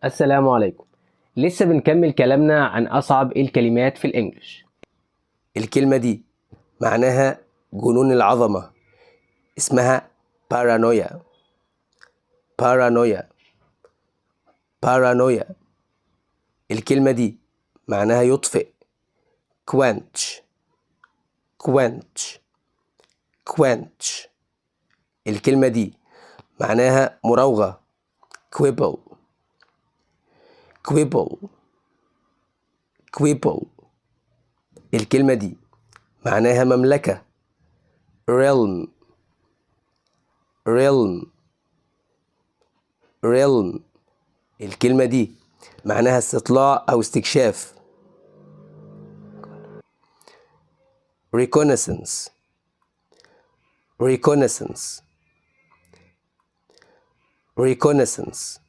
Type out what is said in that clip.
السلام عليكم. لسه بنكمل كلامنا عن أصعب الكلمات في الإنجليش. الكلمة دي معناها جنون العظمة، اسمها بارانويا. بارانويا بارانويا. الكلمة دي معناها يطفئ، quench quench quench. الكلمة دي معناها مراوغة، quibble quibble quibble. الكلمة دي معناها مملكة، realm realm realm. الكلمة دي معناها استطلاع أو استكشاف، reconnaissance reconnaissance reconnaissance.